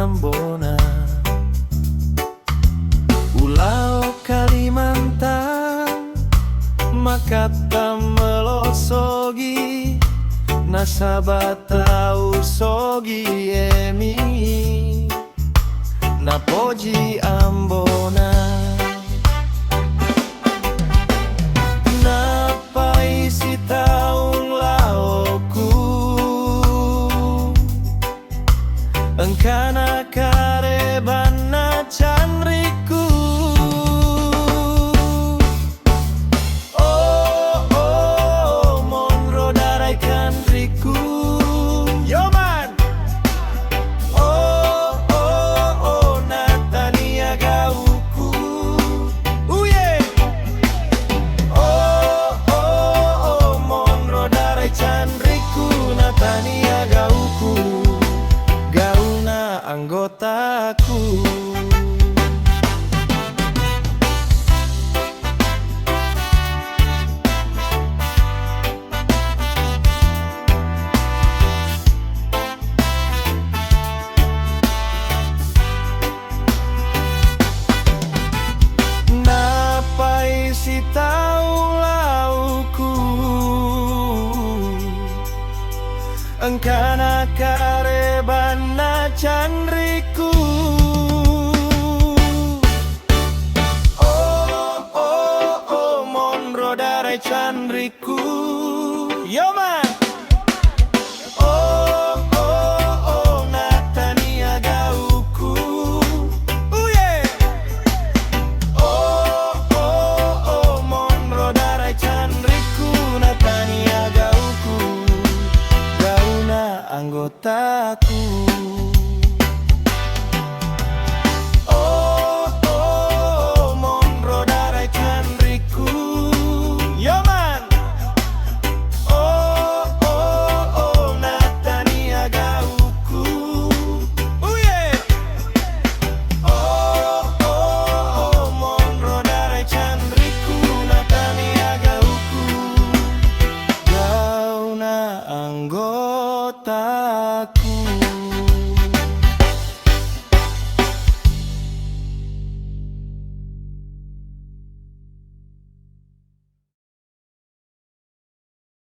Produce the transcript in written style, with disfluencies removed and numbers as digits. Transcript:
Ambona, Pulau Kalimantan, Makata melosogi, Nasaba tau sogi emi, Napoji Ambona. Napai si taung laoku, engkana karebana canriku. Oh, oh, monro darai canriku. Yo man. Oh, oh, oh, Natania gauku. Yeah. Oh, oh, oh, monro darai canriku. Natania gauku, gauna anggotaku. Napai si tau lauku, engkana karebana canriku. Oh, oh, oh, monro darai canriku. Yo man. Oh, oh, oh, Natania gauku. Yeah. Oh, oh, oh, monro darai canriku. Natania gauku, gauna anggotaku. Oh, oh, monro darai canriku. Yo man. Oh, oh, oh, Natania gauku. Yeah. Oh, oh, oh, monro darai canriku. Natania gauku, gauna anggotaku.